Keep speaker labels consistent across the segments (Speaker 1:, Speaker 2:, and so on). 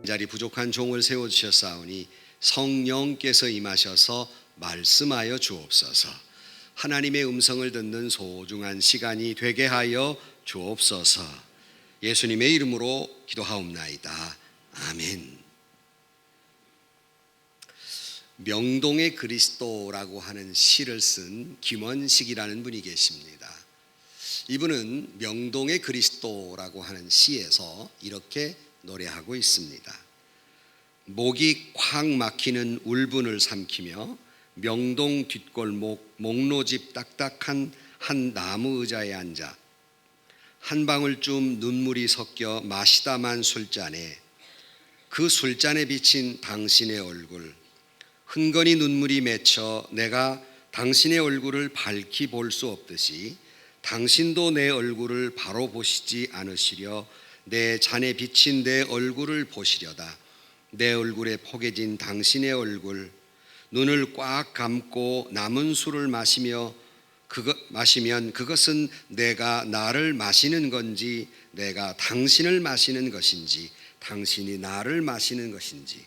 Speaker 1: 자리 부족한 종을 세워주셨사오니 성령께서 임하셔서 말씀하여 주옵소서. 하나님의 음성을 듣는 소중한 시간이 되게 하여 주옵소서. 예수님의 이름으로 기도하옵나이다. 아멘. 명동의 그리스도라고 하는 시를 쓴 김원식이라는 분이 계십니다. 이분은 명동의 그리스도라고 하는 시에서 이렇게 노래하고 있습니다. 목이 콱 막히는 울분을 삼키며 명동 뒷골목 목로집 딱딱한 한 나무 의자에 앉아 한 방울쯤 눈물이 섞여 마시다만 술잔에 그 술잔에 비친 당신의 얼굴, 흥건히 눈물이 맺혀 내가 당신의 얼굴을 밝히 볼 수 없듯이 당신도 내 얼굴을 바로 보시지 않으시려 내 잔에 비친 내 얼굴을 보시려다. 내 얼굴에 포개진 당신의 얼굴, 눈을 꽉 감고 남은 술을 마시면 그것은 내가 나를 마시는 건지 내가 당신을 마시는 것인지 당신이 나를 마시는 것인지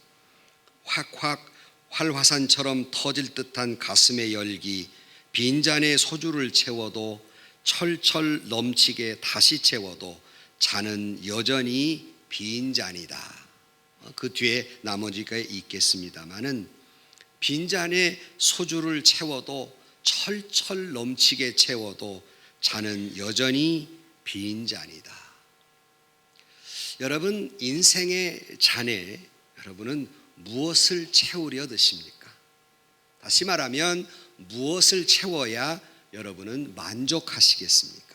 Speaker 1: 확확 활화산처럼 터질 듯한 가슴의 열기, 빈잔에 소주를 채워도 철철 넘치게 다시 채워도 잔은 여전히 빈잔이다. 그 뒤에 나머지가 있겠습니다마는 빈잔에 소주를 채워도 철철 넘치게 채워도 잔은 여전히 빈잔이다. 여러분, 인생의 잔에 여러분은 무엇을 채우려 드십니까? 다시 말하면 무엇을 채워야 여러분은 만족하시겠습니까?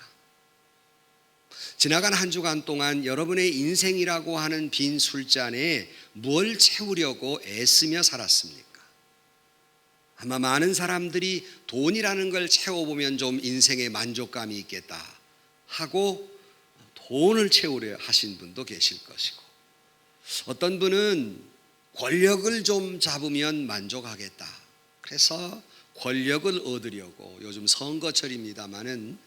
Speaker 1: 지나간 한 주간 동안 여러분의 인생이라고 하는 빈 술잔에 뭘 채우려고 애쓰며 살았습니까? 아마 많은 사람들이 돈이라는 걸 채워보면 좀 인생에 만족감이 있겠다 하고 돈을 채우려 하신 분도 계실 것이고, 어떤 분은 권력을 좀 잡으면 만족하겠다 그래서 권력을 얻으려고, 요즘 선거철입니다마는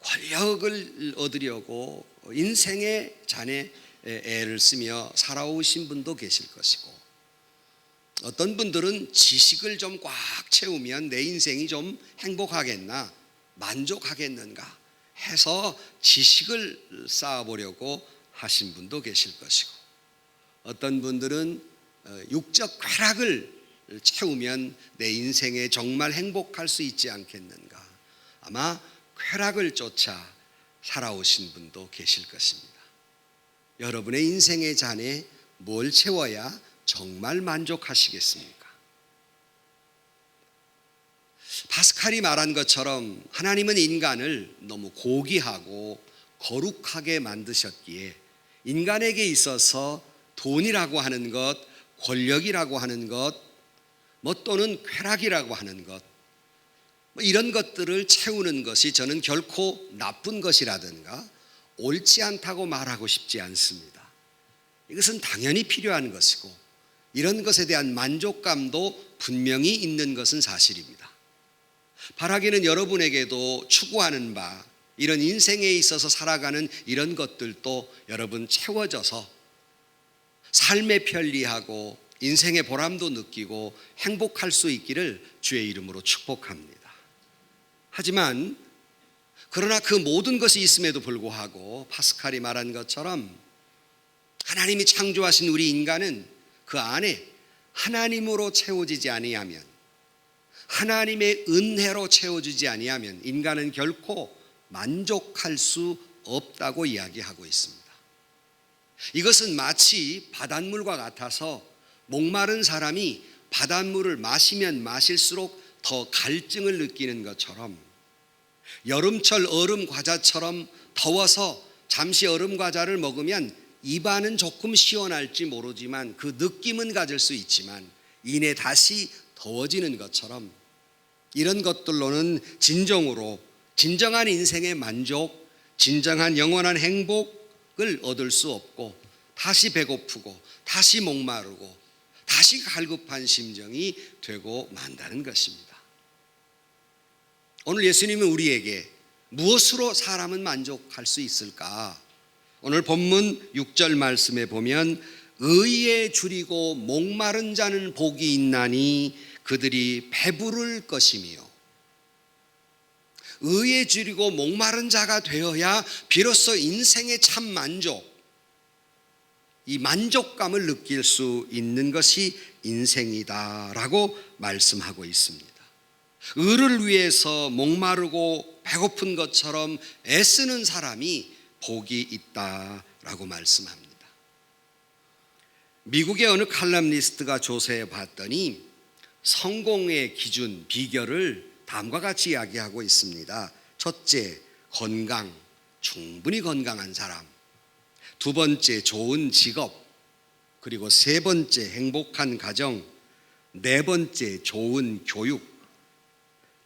Speaker 1: 권력을 얻으려고 인생의 잔에 애를 쓰며 살아오신 분도 계실 것이고, 어떤 분들은 지식을 좀 꽉 채우면 내 인생이 좀 행복하겠나 만족하겠는가 해서 지식을 쌓아보려고 하신 분도 계실 것이고, 어떤 분들은 육적 쾌락을 채우면 내 인생에 정말 행복할 수 있지 않겠는가, 아마 쾌락을 쫓아 살아오신 분도 계실 것입니다. 여러분의 인생의 잔에 뭘 채워야 정말 만족하시겠습니까? 파스칼이 말한 것처럼 하나님은 인간을 너무 고귀하고 거룩하게 만드셨기에 인간에게 있어서 돈이라고 하는 것, 권력이라고 하는 것, 또는 쾌락이라고 하는 것, 이런 것들을 채우는 것이 저는 결코 나쁜 것이라든가 옳지 않다고 말하고 싶지 않습니다. 이것은 당연히 필요한 것이고 이런 것에 대한 만족감도 분명히 있는 것은 사실입니다. 바라기는 여러분에게도 추구하는 바, 이런 인생에 있어서 살아가는 이런 것들도 여러분 채워져서 삶의 편리하고 인생의 보람도 느끼고 행복할 수 있기를 주의 이름으로 축복합니다. 하지만 그러나 그 모든 것이 있음에도 불구하고 파스칼이 말한 것처럼 하나님이 창조하신 우리 인간은 그 안에 하나님으로 채워지지 아니하면, 하나님의 은혜로 채워지지 아니하면 인간은 결코 만족할 수 없다고 이야기하고 있습니다. 이것은 마치 바닷물과 같아서 목마른 사람이 바닷물을 마시면 마실수록 더 갈증을 느끼는 것처럼, 여름철 얼음 과자처럼 더워서 잠시 얼음 과자를 먹으면 입안은 조금 시원할지 모르지만 그 느낌은 가질 수 있지만 이내 다시 더워지는 것처럼, 이런 것들로는 진정한 인생의 만족, 진정한 영원한 행복을 얻을 수 없고 다시 배고프고 다시 목마르고 다시 갈급한 심정이 되고 만다는 것입니다. 오늘 예수님은 우리에게 무엇으로 사람은 만족할 수 있을까? 오늘 본문 6절 말씀에 보면 의에 줄이고 목마른 자는 복이 있나니 그들이 배부를 것이며, 의에 줄이고 목마른 자가 되어야 비로소 인생의 참 만족, 이 만족감을 느낄 수 있는 것이 인생이다라고 말씀하고 있습니다. 의를 위해서 목마르고 배고픈 것처럼 애쓰는 사람이 복이 있다라고 말씀합니다. 미국의 어느 칼럼니스트가 조사해 봤더니 성공의 기준, 비결을 다음과 같이 이야기하고 있습니다. 첫째, 건강, 충분히 건강한 사람. 두 번째, 좋은 직업. 그리고 세 번째, 행복한 가정. 네 번째, 좋은 교육.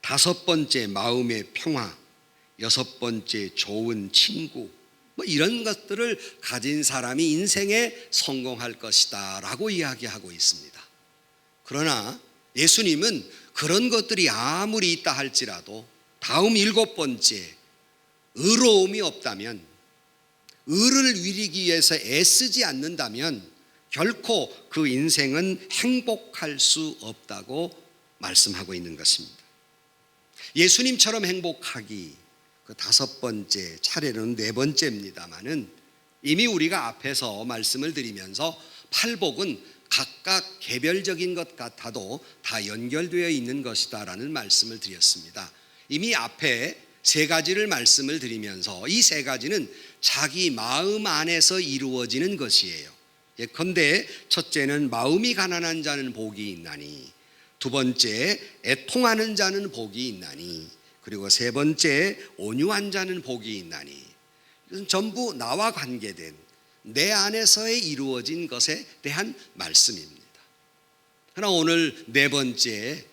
Speaker 1: 다섯 번째, 마음의 평화. 여섯 번째, 좋은 친구. 이런 것들을 가진 사람이 인생에 성공할 것이다 라고 이야기하고 있습니다. 그러나 예수님은 그런 것들이 아무리 있다 할지라도 다음 일곱 번째, 의로움이 없다면, 의를 이루기 위해서 애쓰지 않는다면 결코 그 인생은 행복할 수 없다고 말씀하고 있는 것입니다. 예수님처럼 행복하기, 그 다섯 번째, 차례로는 네 번째입니다마는 이미 우리가 앞에서 말씀을 드리면서 팔복은 각각 개별적인 것 같아도 다 연결되어 있는 것이다라는 말씀을 드렸습니다. 이미 앞에 세 가지를 말씀을 드리면서 이 세 가지는 자기 마음 안에서 이루어지는 것이에요. 예컨대 첫째는 마음이 가난한 자는 복이 있나니, 두 번째 애통하는 자는 복이 있나니, 그리고 세 번째 온유한 자는 복이 있나니. 이것은 전부 나와 관계된 내 안에서의 이루어진 것에 대한 말씀입니다. 그러나 오늘 네 번째,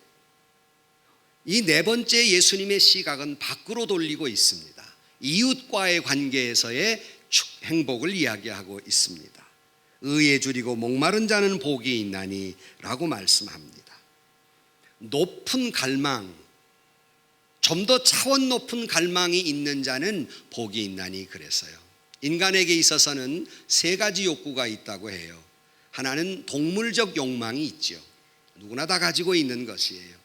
Speaker 1: 이 네 번째 예수님의 시각은 밖으로 돌리고 있습니다. 이웃과의 관계에서의 행복을 이야기하고 있습니다. 의에 줄이고 목마른 자는 복이 있나니 라고 말씀합니다. 높은 갈망, 좀 더 차원 높은 갈망이 있는 자는 복이 있나니 그랬어요. 인간에게 있어서는 세 가지 욕구가 있다고 해요. 하나는 동물적 욕망이 있죠. 누구나 다 가지고 있는 것이에요.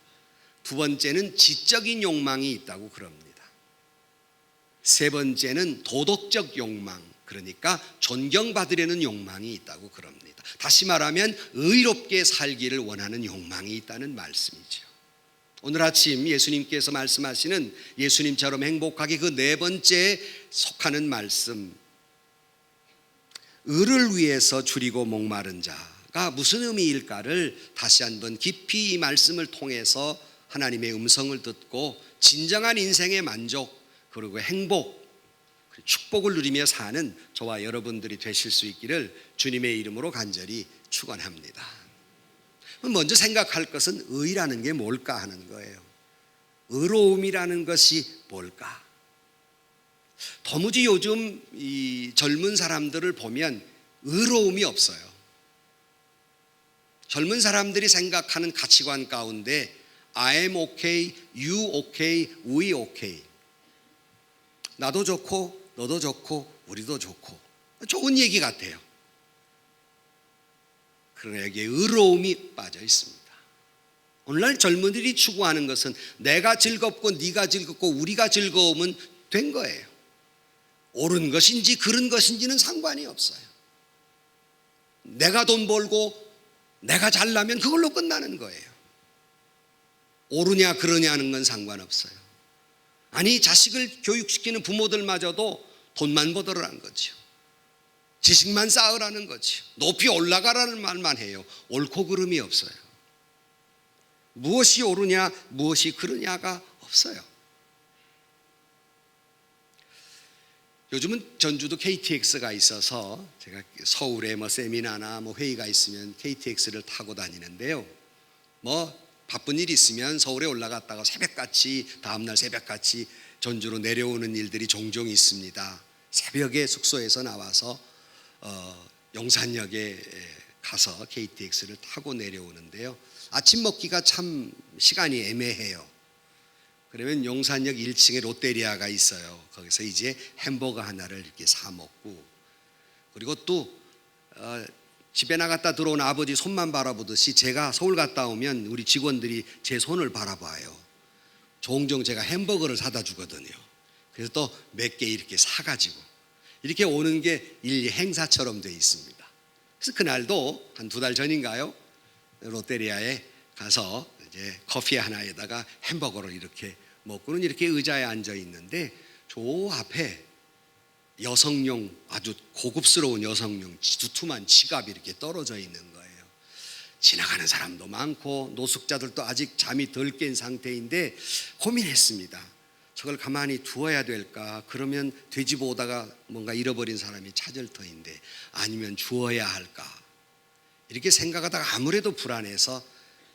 Speaker 1: 두 번째는 지적인 욕망이 있다고 그럽니다. 세 번째는 도덕적 욕망, 그러니까 존경받으려는 욕망이 있다고 그럽니다. 다시 말하면 의롭게 살기를 원하는 욕망이 있다는 말씀이죠. 오늘 아침 예수님께서 말씀하시는 예수님처럼 행복하게 그 네 번째에 속하는 말씀, 의를 위해서 줄이고 목마른 자가 무슨 의미일까를 다시 한번 깊이 이 말씀을 통해서 하나님의 음성을 듣고 진정한 인생의 만족, 그리고 행복, 축복을 누리며 사는 저와 여러분들이 되실 수 있기를 주님의 이름으로 간절히 축원합니다. 먼저 생각할 것은 의라는 게 뭘까 하는 거예요. 의로움이라는 것이 뭘까? 도무지 요즘 이 젊은 사람들을 보면 의로움이 없어요. 젊은 사람들이 생각하는 가치관 가운데 I'm okay, you okay, we okay. 나도 좋고 너도 좋고 우리도 좋고 좋은 얘기 같아요. 그러나 여기에 의로움이 빠져 있습니다. 오늘날 젊은이들이 추구하는 것은 내가 즐겁고 네가 즐겁고 우리가 즐거우면 된 거예요. 옳은 것인지 그른 것인지는 상관이 없어요. 내가 돈 벌고 내가 잘나면 그걸로 끝나는 거예요. 옳으냐 그러냐는 건 상관없어요. 아니 자식을 교육시키는 부모들마저도 돈만 벌으라는 거죠. 지식만 쌓으라는 거죠. 높이 올라가라는 말만 해요. 옳고 그름이 없어요. 무엇이 옳으냐 무엇이 그르냐가 없어요. 요즘은 전주도 KTX가 있어서 제가 서울에 세미나나 회의가 있으면 KTX를 타고 다니는데요. 바쁜 일이 있으면 서울에 올라갔다가 새벽같이 다음날 새벽같이 전주로 내려오는 일들이 종종 있습니다. 새벽에 숙소에서 나와서 용산역에 가서 KTX를 타고 내려오는데요. 아침 먹기가 참 시간이 애매해요. 그러면 용산역 1층에 롯데리아가 있어요. 거기서 이제 햄버거 하나를 이렇게 사 먹고, 그리고 또 집에 나갔다 들어온 아버지 손만 바라보듯이 제가 서울 갔다 오면 우리 직원들이 제 손을 바라봐요. 종종 제가 햄버거를 사다 주거든요. 그래서 또 몇 개 이렇게 사가지고 이렇게 오는 게 일 행사처럼 되어 있습니다. 그래서 그날도 한 2달 전인가요? 롯데리아에 가서 이제 커피 하나에다가 햄버거를 이렇게 먹고는 이렇게 의자에 앉아 있는데 저 앞에 여성용 아주 고급스러운 여성용 두툼한 지갑이 이렇게 떨어져 있는 거예요. 지나가는 사람도 많고 노숙자들도 아직 잠이 덜 깬 상태인데 고민했습니다. 저걸 가만히 두어야 될까? 그러면 뒤집어 오다가 뭔가 잃어버린 사람이 찾을 터인데 아니면 주어야 할까? 이렇게 생각하다가 아무래도 불안해서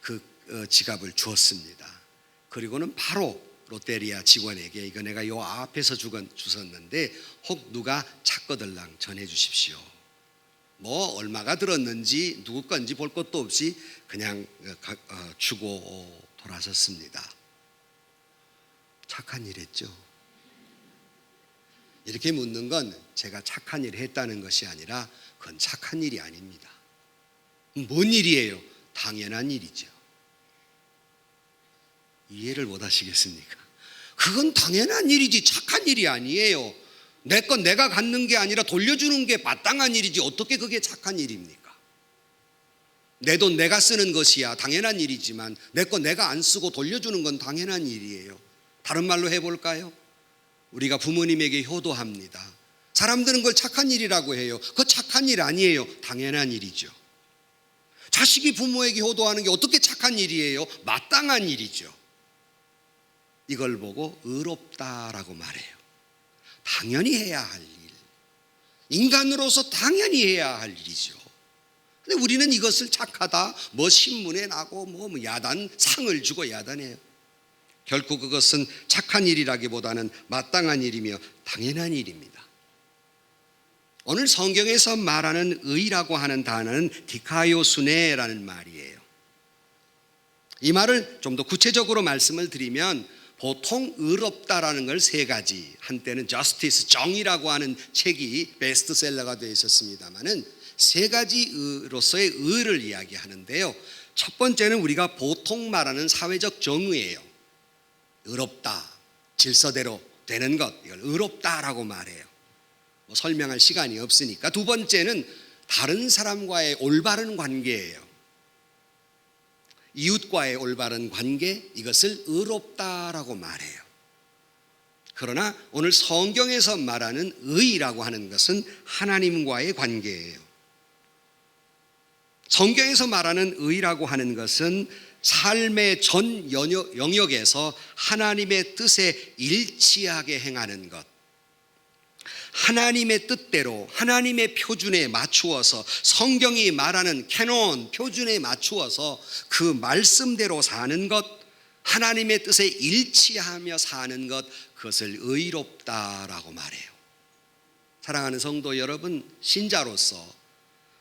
Speaker 1: 그 지갑을 주었습니다. 그리고는 바로 롯데리아 직원에게 이거 내가 요 앞에서 주셨는데 혹 누가 찾거들랑 전해 주십시오. 뭐 얼마가 들었는지 누구 건지 볼 것도 없이 그냥 주고 돌아섰습니다. 착한 일 했죠. 이렇게 묻는 건 제가 착한 일을 했다는 것이 아니라 그건 착한 일이 아닙니다. 뭔 일이에요? 당연한 일이죠. 이해를 못 하시겠습니까? 그건 당연한 일이지 착한 일이 아니에요. 내 건 내가 갖는 게 아니라 돌려주는 게 마땅한 일이지 어떻게 그게 착한 일입니까? 내 돈 내가 쓰는 것이야 당연한 일이지만 내 건 내가 안 쓰고 돌려주는 건 당연한 일이에요. 다른 말로 해볼까요? 우리가 부모님에게 효도합니다. 사람들은 그걸 착한 일이라고 해요. 그거 착한 일 아니에요. 당연한 일이죠. 자식이 부모에게 효도하는 게 어떻게 착한 일이에요? 마땅한 일이죠. 이걸 보고 의롭다라고 말해요. 당연히 해야 할 일. 인간으로서 당연히 해야 할 일이죠. 근데 우리는 이것을 착하다, 뭐 신문에 나고 뭐 야단, 상을 주고 야단해요. 결국 그것은 착한 일이라기보다는 마땅한 일이며 당연한 일입니다. 오늘 성경에서 말하는 의라고 하는 단어는 디카이오수네라는 말이에요. 이 말을 좀 더 구체적으로 말씀을 드리면 보통 의롭다라는 걸 3가지, 한때는 저스티스, 정의라고 하는 책이 베스트셀러가 되어 있었습니다마는 3가지로서의 의를 이야기하는데요. 첫 번째는 우리가 보통 말하는 사회적 정의예요. 의롭다, 질서대로 되는 것, 이걸 의롭다라고 말해요. 뭐 설명할 시간이 없으니까. 두 번째는 다른 사람과의 올바른 관계예요. 이웃과의 올바른 관계, 이것을 의롭다라고 말해요. 그러나 오늘 성경에서 말하는 의라고 하는 것은 하나님과의 관계예요. 성경에서 말하는 의라고 하는 것은 삶의 전 영역에서 하나님의 뜻에 일치하게 행하는 것, 하나님의 뜻대로 하나님의 표준에 맞추어서 성경이 말하는 캐논 표준에 맞추어서 그 말씀대로 사는 것, 하나님의 뜻에 일치하며 사는 것, 그것을 의롭다라고 말해요. 사랑하는 성도 여러분, 신자로서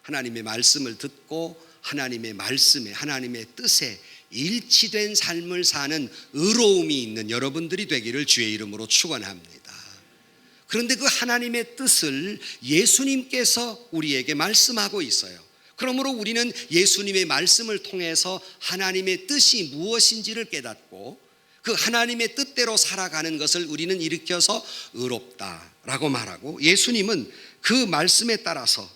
Speaker 1: 하나님의 말씀을 듣고 하나님의 말씀에 하나님의 뜻에 일치된 삶을 사는 의로움이 있는 여러분들이 되기를 주의 이름으로 축원합니다. 그런데 그 하나님의 뜻을 예수님께서 우리에게 말씀하고 있어요. 그러므로 우리는 예수님의 말씀을 통해서 하나님의 뜻이 무엇인지를 깨닫고 그 하나님의 뜻대로 살아가는 것을 우리는 일으켜서 의롭다라고 말하고, 예수님은 그 말씀에 따라서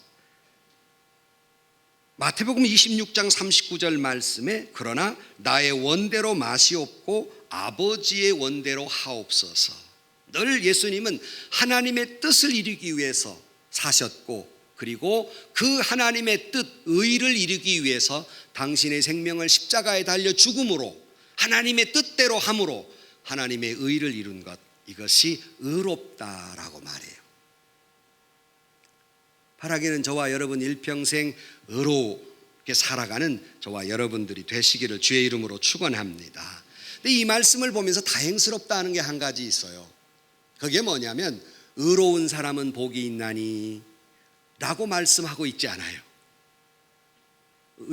Speaker 1: 마태복음 26장 39절 말씀에 그러나 나의 원대로 마시옵고 아버지의 원대로 하옵소서. 늘 예수님은 하나님의 뜻을 이루기 위해서 사셨고, 그리고 그 하나님의 뜻, 의를 이루기 위해서 당신의 생명을 십자가에 달려 죽음으로 하나님의 뜻대로 함으로 하나님의 의를 이룬 것, 이것이 의롭다라고 말해요. 바라기는 저와 여러분 일평생 의롭게 살아가는 저와 여러분들이 되시기를 주의 이름으로 축원합니다. 근데 이 말씀을 보면서 다행스럽다는 게 한 가지 있어요. 그게 뭐냐면 의로운 사람은 복이 있나니 라고 말씀하고 있지 않아요.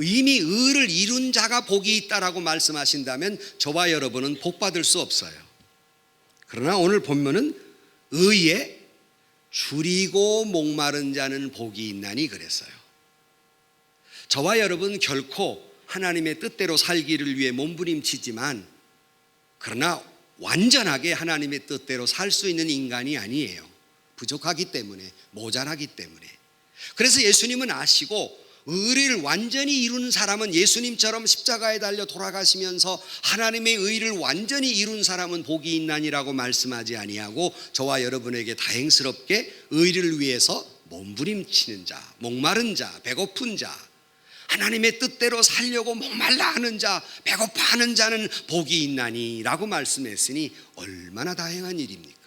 Speaker 1: 이미 의를 이룬 자가 복이 있다라고 말씀하신다면 저와 여러분은 복 받을 수 없어요. 그러나 오늘 본문은 의에 줄이고 목마른 자는 복이 있나니 그랬어요. 저와 여러분 결코 하나님의 뜻대로 살기를 위해 몸부림치지만, 그러나 완전하게 하나님의 뜻대로 살 수 있는 인간이 아니에요. 부족하기 때문에, 모자라기 때문에. 그래서 예수님은 아시고 의를 완전히 이룬 사람은, 예수님처럼 십자가에 달려 돌아가시면서 하나님의 의를 완전히 이룬 사람은 복이 있나니라고 말씀하지 아니하고, 저와 여러분에게 다행스럽게 의를 위해서 몸부림치는 자, 목마른 자, 배고픈 자, 하나님의 뜻대로 살려고 목말라 하는 자, 배고파하는 자는 복이 있나니 라고 말씀했으니 얼마나 다행한 일입니까?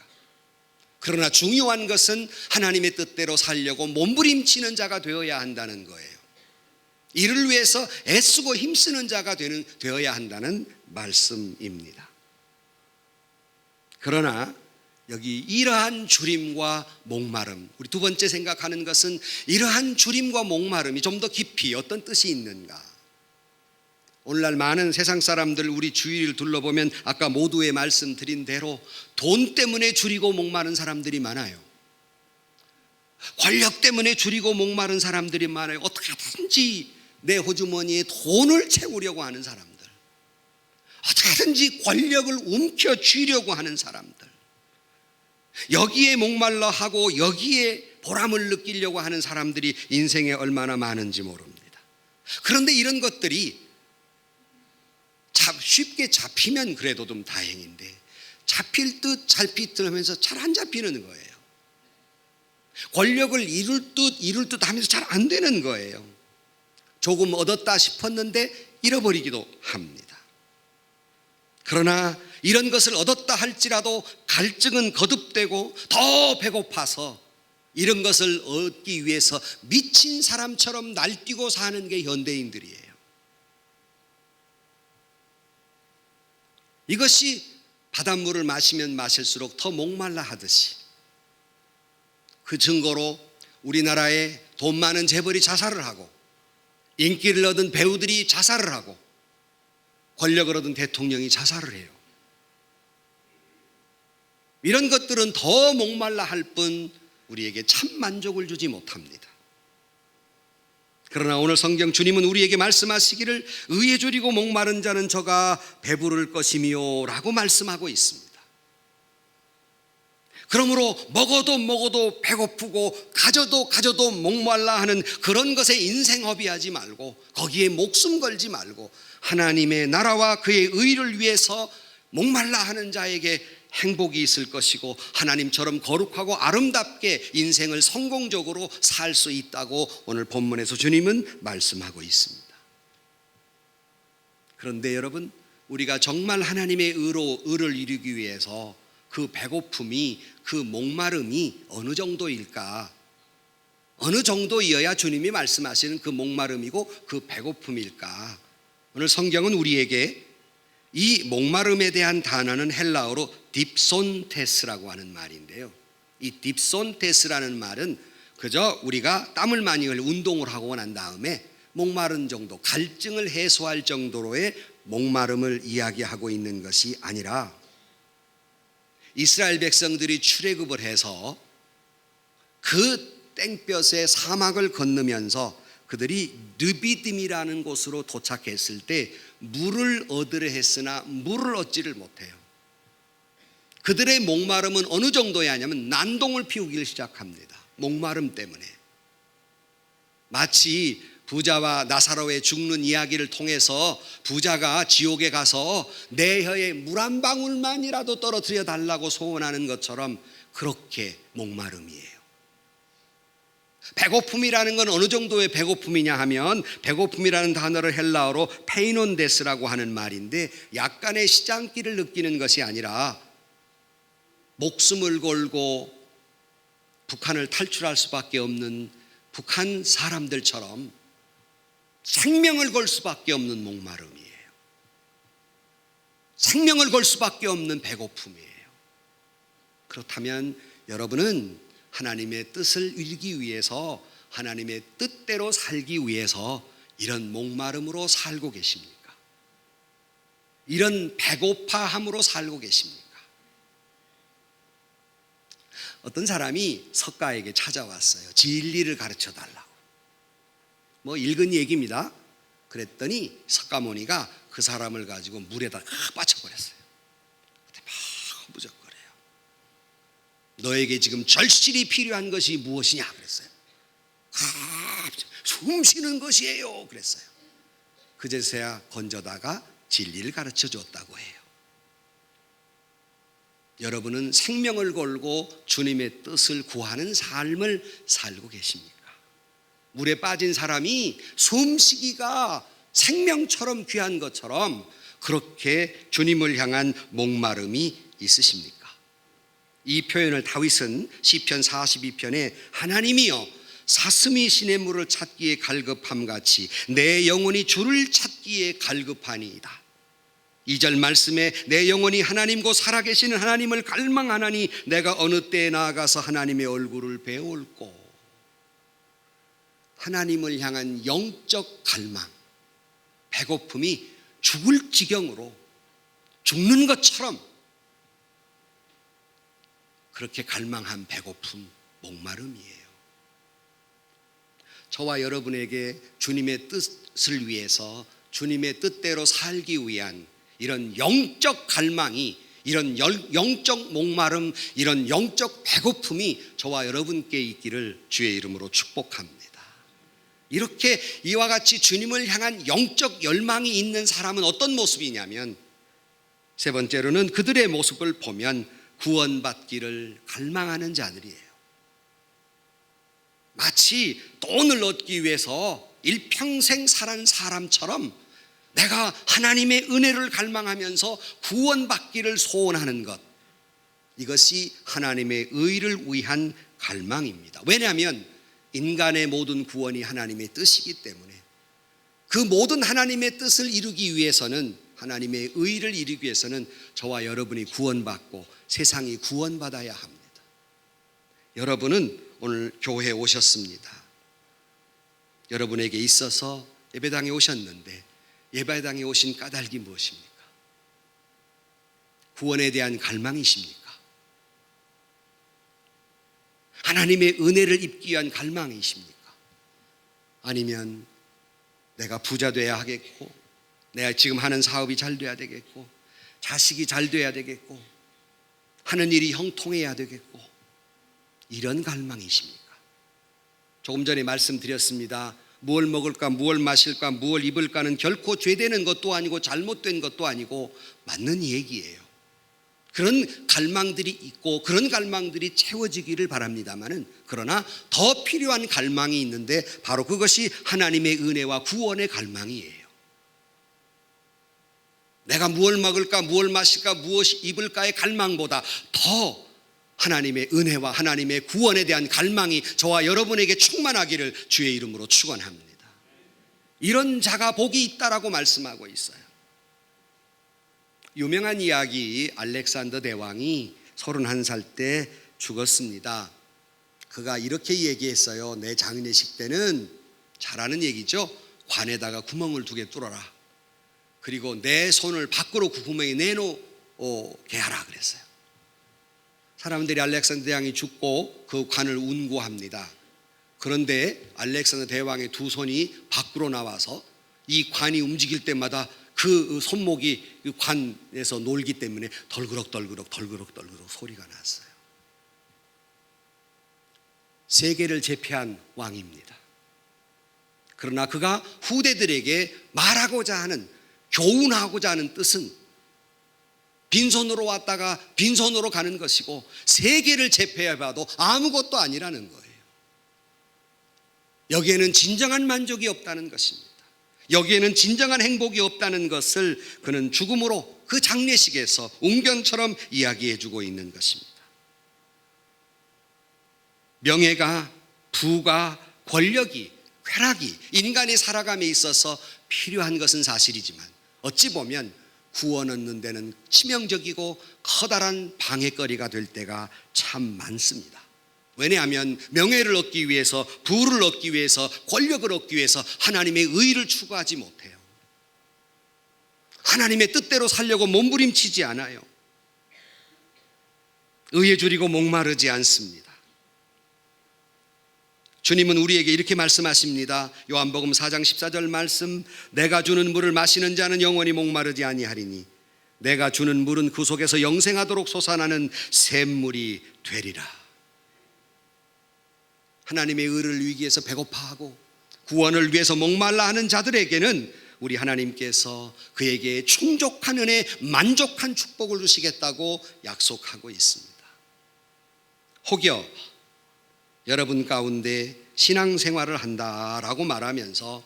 Speaker 1: 그러나 중요한 것은 하나님의 뜻대로 살려고 몸부림치는 자가 되어야 한다는 거예요. 이를 위해서 애쓰고 힘쓰는 자가 되어야 한다는 말씀입니다. 그러나 여기 이러한 주림과 목마름, 우리 두 번째 생각하는 것은 이러한 주림과 목마름이 좀 더 깊이 어떤 뜻이 있는가. 오늘날 많은 세상 사람들, 우리 주위를 둘러보면 아까 모두의 말씀드린 대로 돈 때문에 줄이고 목마른 사람들이 많아요. 권력 때문에 줄이고 목마른 사람들이 많아요. 어떻게든지 내 호주머니에 돈을 채우려고 하는 사람들, 어떻게든지 권력을 움켜쥐려고 하는 사람들, 여기에 목말라 하고 여기에 보람을 느끼려고 하는 사람들이 인생에 얼마나 많은지 모릅니다. 그런데 이런 것들이 쉽게 잡히면 그래도 좀 다행인데, 잡힐 듯 잡힐 듯 하면서 잘 안 잡히는 거예요. 권력을 이룰 듯 하면서 잘 안 되는 거예요. 조금 얻었다 싶었는데 잃어버리기도 합니다. 그러나 이런 것을 얻었다 할지라도 갈증은 거듭되고 더 배고파서 이런 것을 얻기 위해서 미친 사람처럼 날뛰고 사는 게 현대인들이에요. 이것이 바닷물을 마시면 마실수록 더 목말라 하듯이, 그 증거로 우리나라에 돈 많은 재벌이 자살을 하고, 인기를 얻은 배우들이 자살을 하고, 권력을 얻은 대통령이 자살을 해요. 이런 것들은 더 목말라 할 뿐 우리에게 참 만족을 주지 못합니다. 그러나 오늘 성경 주님은 우리에게 말씀하시기를 의에 줄이고 목마른 자는 저가 배부를 것이며 라고 말씀하고 있습니다. 그러므로 먹어도 배고프고 가져도 목말라 하는 그런 것에 인생 허비하지 말고, 거기에 목숨 걸지 말고, 하나님의 나라와 그의 의를 위해서 목말라 하는 자에게 행복이 있을 것이고, 하나님처럼 거룩하고 아름답게 인생을 성공적으로 살 수 있다고 오늘 본문에서 주님은 말씀하고 있습니다. 그런데 여러분, 우리가 정말 하나님의 의를 이루기 위해서 그 배고픔이, 그 목마름이 어느 정도일까? 어느 정도이어야 주님이 말씀하시는 그 목마름이고 그 배고픔일까? 오늘 성경은 우리에게 이 목마름에 대한 단어는 헬라어로 딥손테스라고 하는 말인데요, 이 딥손테스라는 말은 그저 우리가 땀을 많이 흘려 운동을 하고 난 다음에 목마른 정도, 갈증을 해소할 정도로의 목마름을 이야기하고 있는 것이 아니라, 이스라엘 백성들이 출애굽을 해서 그 땡볕의 사막을 건너면서 그들이 르비딤이라는 곳으로 도착했을 때 물을 얻으려 했으나 물을 얻지를 못해요. 그들의 목마름은 어느 정도였냐면 난동을 피우기 시작합니다. 목마름 때문에. 마치 부자와 나사로의 죽는 이야기를 통해서 부자가 지옥에 가서 내 혀에 물 한 방울만이라도 떨어뜨려 달라고 소원하는 것처럼 그렇게 목마름이에요. 배고픔이라는 건 어느 정도의 배고픔이냐 하면, 배고픔이라는 단어를 헬라어로 페이논데스라고 하는 말인데, 약간의 시장기를 느끼는 것이 아니라 목숨을 걸고 북한을 탈출할 수밖에 없는 북한 사람들처럼 생명을 걸 수밖에 없는 목마름이에요. 생명을 걸 수밖에 없는 배고픔이에요. 그렇다면 여러분은 하나님의 뜻을 이루기 위해서, 하나님의 뜻대로 살기 위해서 이런 목마름으로 살고 계십니까? 이런 배고파함으로 살고 계십니까? 어떤 사람이 석가에게 찾아왔어요. 진리를 가르쳐 달라고. 뭐 읽은 얘기입니다. 그랬더니 석가모니가 그 사람을 가지고 물에다 빠쳐버렸어요. 그때 막 허부적거려요. 너에게 지금 절실히 필요한 것이 무엇이냐 그랬어요. 숨 쉬는 것이에요 그랬어요. 그제서야 건져다가 진리를 가르쳐 줬다고 해요. 여러분은 생명을 걸고 주님의 뜻을 구하는 삶을 살고 계십니까? 물에 빠진 사람이 숨쉬기가 생명처럼 귀한 것처럼 그렇게 주님을 향한 목마름이 있으십니까? 이 표현을 다윗은 시편 42편에 하나님이여 사슴이 시냇물을 찾기에 갈급함같이 내 영혼이 주를 찾기에 갈급하니이다. 2절 말씀에 내 영혼이 하나님 곧 살아계시는 하나님을 갈망하나니 내가 어느 때에 나아가서 하나님의 얼굴을 배울꼬. 하나님을 향한 영적 갈망, 배고픔이 죽을 지경으로 죽는 것처럼 그렇게 갈망한 배고픔, 목마름이에요. 저와 여러분에게 주님의 뜻을 위해서 주님의 뜻대로 살기 위한 이런 영적 갈망이, 이런 영적 목마름, 이런 영적 배고픔이 저와 여러분께 있기를 주의 이름으로 축복합니다. 이렇게 이와 같이 주님을 향한 영적 열망이 있는 사람은 어떤 모습이냐면, 세 번째로는 그들의 모습을 보면 구원받기를 갈망하는 자들이에요. 마치 돈을 얻기 위해서 일평생 살은 사람처럼 내가 하나님의 은혜를 갈망하면서 구원받기를 소원하는 것, 이것이 하나님의 의를 위한 갈망입니다. 왜냐하면 인간의 모든 구원이 하나님의 뜻이기 때문에 그 모든 하나님의 뜻을 이루기 위해서는, 하나님의 의를 이루기 위해서는 저와 여러분이 구원받고 세상이 구원받아야 합니다. 여러분은 오늘 교회에 오셨습니다. 여러분에게 있어서 예배당에 오셨는데 예배당에 오신 까닭이 무엇입니까? 구원에 대한 갈망이십니까? 하나님의 은혜를 입기 위한 갈망이십니까? 아니면 내가 부자 돼야 하겠고, 내가 지금 하는 사업이 잘 돼야 되겠고, 자식이 잘 돼야 되겠고, 하는 일이 형통해야 되겠고, 이런 갈망이십니까? 조금 전에 말씀드렸습니다. 무엇을 먹을까, 무엇을 마실까, 무엇을 입을까는 결코 죄되는 것도 아니고 잘못된 것도 아니고 맞는 얘기예요. 그런 갈망들이 있고 그런 갈망들이 채워지기를 바랍니다마는, 그러나 더 필요한 갈망이 있는데 바로 그것이 하나님의 은혜와 구원의 갈망이에요. 내가 무엇을 먹을까, 무엇을 마실까, 무엇을 입을까의 갈망보다 더 하나님의 은혜와 하나님의 구원에 대한 갈망이 저와 여러분에게 충만하기를 주의 이름으로 축원합니다. 이런 자가 복이 있다라고 말씀하고 있어요. 유명한 이야기, 알렉산더 대왕이 31살 때 죽었습니다. 그가 이렇게 얘기했어요. 내 장례식 때는, 잘하는 얘기죠, 관에다가 구멍을 2개 뚫어라. 그리고 내 손을 밖으로 그 구멍에 내놓게 하라 그랬어요. 사람들이 알렉산더 대왕이 죽고 그 관을 운구합니다. 그런데 알렉산더 대왕의 2 손이 밖으로 나와서 이 관이 움직일 때마다 그 손목이 그 관에서 놀기 때문에 덜그럭덜그럭 소리가 났어요. 세계를 제패한 왕입니다. 그러나 그가 후대들에게 말하고자 하는, 교훈하고자 하는 뜻은 빈손으로 왔다가 빈손으로 가는 것이고 세계를 제패해봐도 아무것도 아니라는 거예요. 여기에는 진정한 만족이 없다는 것입니다. 여기에는 진정한 행복이 없다는 것을 그는 죽음으로 그 장례식에서 웅변처럼 이야기해 주고 있는 것입니다. 명예가, 부가, 권력이, 쾌락이 인간이 살아감에 있어서 필요한 것은 사실이지만 어찌 보면 구원 얻는 데는 치명적이고 커다란 방해거리가 될 때가 참 많습니다. 왜냐하면 명예를 얻기 위해서, 부를 얻기 위해서, 권력을 얻기 위해서 하나님의 의를 추구하지 못해요. 하나님의 뜻대로 살려고 몸부림치지 않아요. 의에 줄이고 목마르지 않습니다. 주님은 우리에게 이렇게 말씀하십니다. 요한복음 4장 14절 말씀, 내가 주는 물을 마시는 자는 영원히 목마르지 아니하리니 내가 주는 물은 그 속에서 영생하도록 솟아나는 샘물이 되리라. 하나님의 의를 위기에서 배고파하고 구원을 위해서 목말라 하는 자들에게는 우리 하나님께서 그에게 충족한 은혜, 만족한 축복을 주시겠다고 약속하고 있습니다. 혹여 여러분 가운데 신앙생활을 한다라고 말하면서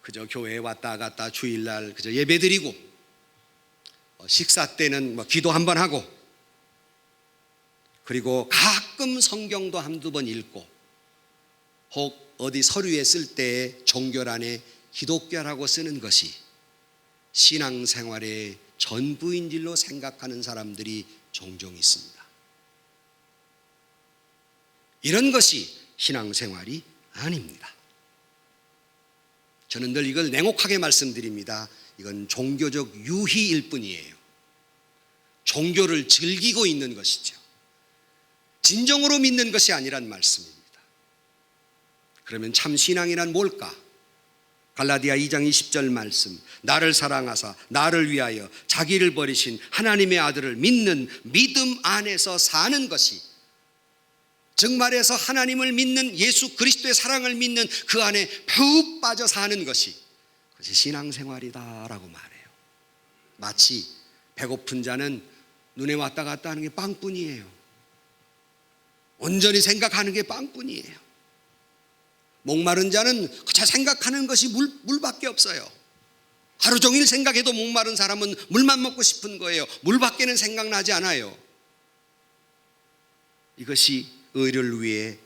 Speaker 1: 그저 교회에 왔다 갔다 주일날 그저 예배드리고 식사 때는 기도 한번 하고 그리고 가끔 성경도 한두 번 읽고 혹 어디 서류에 쓸 때 종교란에 기독교라고 쓰는 것이 신앙생활의 전부인 줄로 생각하는 사람들이 종종 있습니다. 이런 것이 신앙생활이 아닙니다. 저는 늘 이걸 냉혹하게 말씀드립니다. 이건 종교적 유희일 뿐이에요. 종교를 즐기고 있는 것이죠. 진정으로 믿는 것이 아니란 말씀입니다. 그러면 참 신앙이란 뭘까? 갈라디아 2장 20절 말씀, 나를 사랑하사 나를 위하여 자기를 버리신 하나님의 아들을 믿는 믿음 안에서 사는 것이, 즉 말해서 하나님을 믿는 예수 그리스도의 사랑을 믿는 그 안에 푹 빠져 사는 것이 그것이 신앙생활이다라고 말해요. 마치 배고픈 자는 눈에 왔다 갔다 하는 게 빵뿐이에요. 온전히 생각하는 게 빵뿐이에요. 목마른 자는 그저 생각하는 것이 물밖에 없어요. 하루 종일 생각해도 목마른 사람은 물만 먹고 싶은 거예요. 물밖에는 생각나지 않아요. 이것이 의를 위해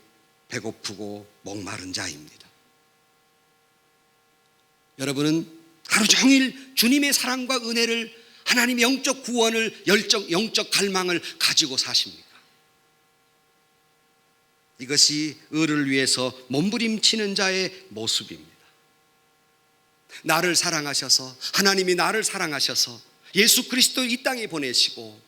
Speaker 1: 배고프고 목마른 자입니다. 여러분은 하루 종일 주님의 사랑과 은혜를, 하나님의 영적 구원을, 영적 갈망을 가지고 사십니까? 이것이 의를 위해서 몸부림치는 자의 모습입니다. 나를 사랑하셔서, 하나님이 나를 사랑하셔서 예수 그리스도 이 땅에 보내시고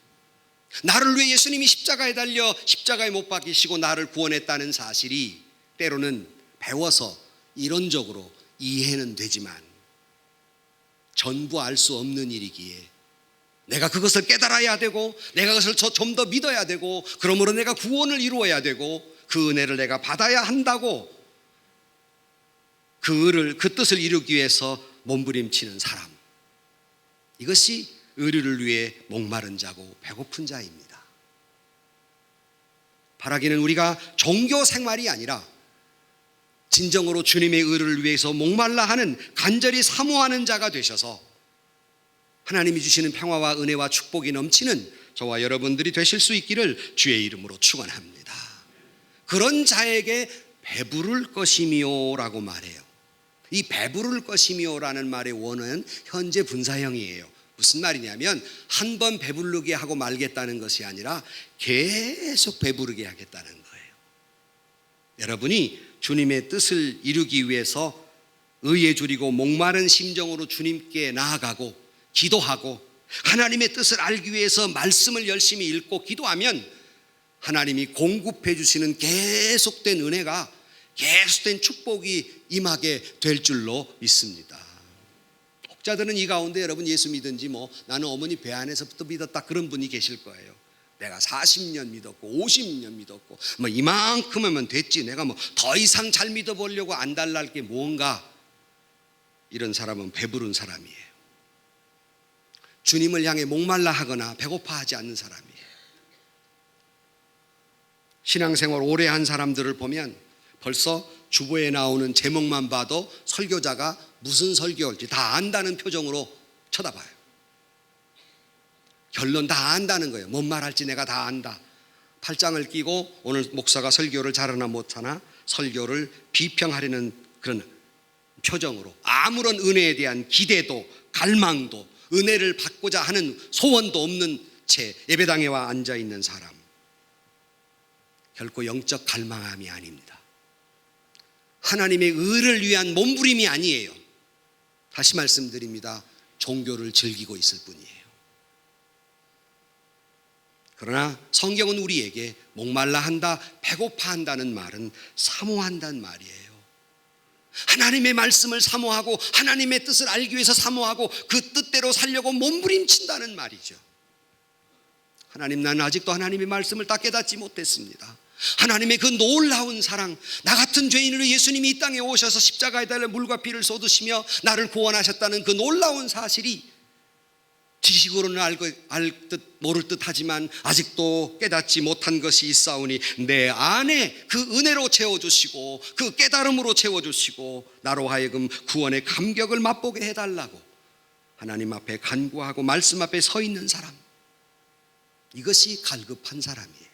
Speaker 1: 나를 위해 예수님이 십자가에 달려 십자가에 못 박히시고 나를 구원했다는 사실이 때로는 배워서 이론적으로 이해는 되지만 전부 알 수 없는 일이기에 내가 그것을 깨달아야 되고 내가 그것을 좀 더 믿어야 되고 그러므로 내가 구원을 이루어야 되고 그 은혜를 내가 받아야 한다고 그 뜻을 이루기 위해서 몸부림치는 사람, 이것이 의를 위해 목마른 자고 배고픈 자입니다. 바라기는 우리가 종교 생활이 아니라 진정으로 주님의 의를 위해서 목말라 하는, 간절히 사모하는 자가 되셔서 하나님이 주시는 평화와 은혜와 축복이 넘치는 저와 여러분들이 되실 수 있기를 주의 이름으로 축원합니다. 그런 자에게 배부를 것이미요 라고 말해요. 이 배부를 것이미요라는 말의 원어는 현재 분사형이에요. 무슨 말이냐면 한 번 배부르게 하고 말겠다는 것이 아니라 계속 배부르게 하겠다는 거예요. 여러분이 주님의 뜻을 이루기 위해서 의에 줄이고 목마른 심정으로 주님께 나아가고 기도하고 하나님의 뜻을 알기 위해서 말씀을 열심히 읽고 기도하면 하나님이 공급해 주시는 계속된 은혜가, 계속된 축복이 임하게 될 줄로 믿습니다. 혹자들은 이 가운데 여러분 예수 믿은지 나는 어머니 배 안에서부터 믿었다 그런 분이 계실 거예요. 내가 40년 믿었고 50년 믿었고 이만큼 하면 됐지, 내가 더 이상 잘 믿어보려고 안 달랄 게 뭔가. 이런 사람은 배부른 사람이에요. 주님을 향해 목말라 하거나 배고파하지 않는 사람이에요. 신앙생활 오래 한 사람들을 보면 벌써 주보에 나오는 제목만 봐도 설교자가 무슨 설교할지 다 안다는 표정으로 쳐다봐요. 결론 다 안다는 거예요. 뭔 말할지 내가 다 안다. 팔짱을 끼고 오늘 목사가 설교를 잘하나 못하나 설교를 비평하려는 그런 표정으로 아무런 은혜에 대한 기대도 갈망도 은혜를 받고자 하는 소원도 없는 채 예배당에 와 앉아있는 사람, 결코 영적 갈망함이 아닙니다. 하나님의 의를 위한 몸부림이 아니에요. 다시 말씀드립니다. 종교를 즐기고 있을 뿐이에요. 그러나 성경은 우리에게 목말라 한다, 배고파 한다는 말은 사모한다는 말이에요. 하나님의 말씀을 사모하고 하나님의 뜻을 알기 위해서 사모하고 그 뜻대로 살려고 몸부림친다는 말이죠. 하나님, 나는 아직도 하나님의 말씀을 다 깨닫지 못했습니다. 하나님의 그 놀라운 사랑, 나 같은 죄인으로 예수님이 이 땅에 오셔서 십자가에 달려 물과 피를 쏟으시며 나를 구원하셨다는 그 놀라운 사실이 지식으로는 알 듯 모를 듯 하지만 아직도 깨닫지 못한 것이 있사오니 내 안에 그 은혜로 채워주시고 그 깨달음으로 채워주시고 나로 하여금 구원의 감격을 맛보게 해달라고 하나님 앞에 간구하고 말씀 앞에 서 있는 사람, 이것이 갈급한 사람이에요.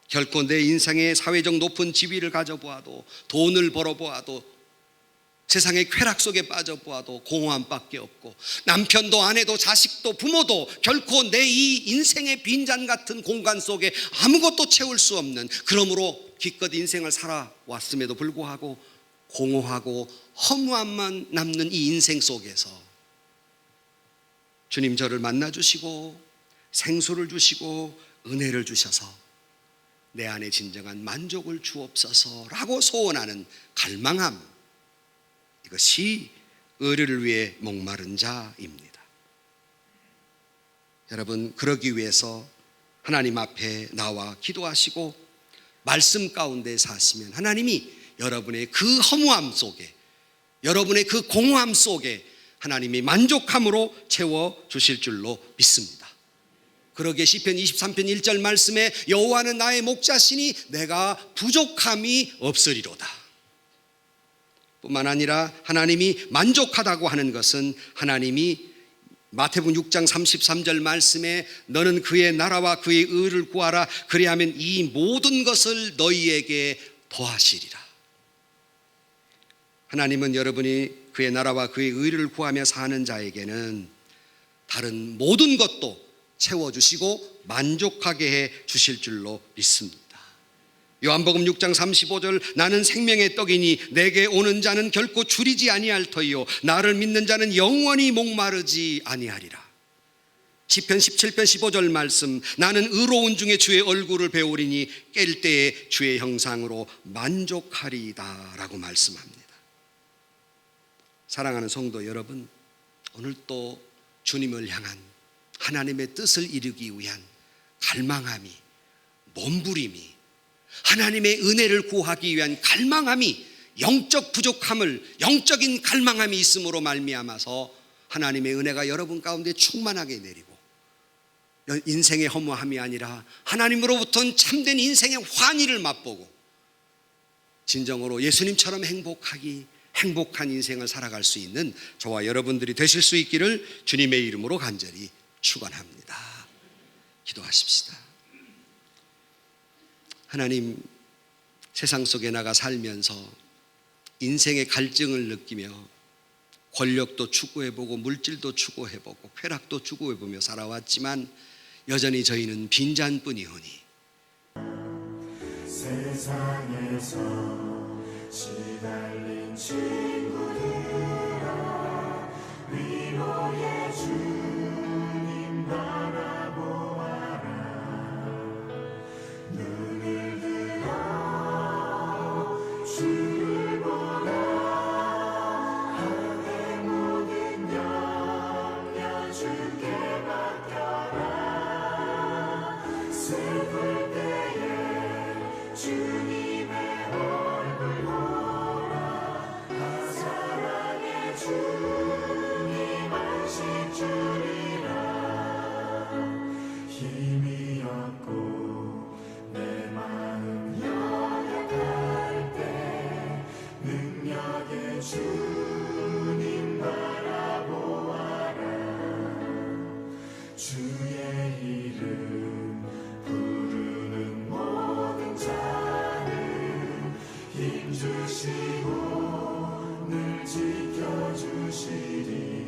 Speaker 1: 결코 내 인생의 사회적 높은 지위를 가져보아도, 돈을 벌어보아도, 세상의 쾌락 속에 빠져보아도 공허함밖에 없고, 남편도 아내도 자식도 부모도 결코 내 이 인생의 빈잔 같은 공간 속에 아무것도 채울 수 없는, 그러므로 기껏 인생을 살아왔음에도 불구하고 공허하고 허무함만 남는 이 인생 속에서 주님, 저를 만나주시고 생수를 주시고 은혜를 주셔서 내 안에 진정한 만족을 주옵소서라고 소원하는 갈망함, 이것이 의를 위해 목마른 자입니다. 여러분, 그러기 위해서 하나님 앞에 나와 기도하시고 말씀 가운데 사시면 하나님이 여러분의 그 허무함 속에, 여러분의 그 공허함 속에 하나님이 만족함으로 채워주실 줄로 믿습니다. 그러기에 시편 23편 1절 말씀에 여호와는 나의 목자시니 내가 부족함이 없으리로다. 뿐만 아니라 하나님이 만족하다고 하는 것은 하나님이 마태복음 6장 33절 말씀에 너는 그의 나라와 그의 의를 구하라 그리하면 이 모든 것을 너희에게 더하시리라. 하나님은 여러분이 그의 나라와 그의 의를 구하며 사는 자에게는 다른 모든 것도 채워주시고 만족하게 해 주실 줄로 믿습니다. 요한복음 6장 35절 나는 생명의 떡이니 내게 오는 자는 결코 줄이지 아니할 터이요 나를 믿는 자는 영원히 목마르지 아니하리라. 시편 17편 15절 말씀 나는 의로운 중에 주의 얼굴을 배우리니 깰 때에 주의 형상으로 만족하리이다 라고 말씀합니다. 사랑하는 성도 여러분, 오늘 또 주님을 향한 하나님의 뜻을 이루기 위한 갈망함이, 몸부림이, 하나님의 은혜를 구하기 위한 갈망함이, 영적 부족함을, 영적인 갈망함이 있음으로 말미암아서 하나님의 은혜가 여러분 가운데 충만하게 내리고 인생의 허무함이 아니라 하나님으로부터는 참된 인생의 환희를 맛보고 진정으로 예수님처럼 행복한 인생을 살아갈 수 있는 저와 여러분들이 되실 수 있기를 주님의 이름으로 간절히 축원합니다. 기도하십시다. 하나님, 세상 속에 나가 살면서 인생의 갈증을 느끼며 권력도 추구해보고 물질도 추구해보고 쾌락도 추구해보며 살아왔지만 여전히 저희는 빈잔뿐이오니
Speaker 2: 세상에서 시달린 친구들아 위로의 주님 바라보아라. 눈을 들어 주를 보라. 하늘의 모든 영역 주께 맡겨라. 슬플 때에 주님의 얼굴 보라. 사랑의 주님 안식 주리라. 힘이 없고 내 마음 연약할 때 능력의 주님 바라보아라. 주의 이름 부르는 모든 자는 힘주시고 늘 지켜주시리.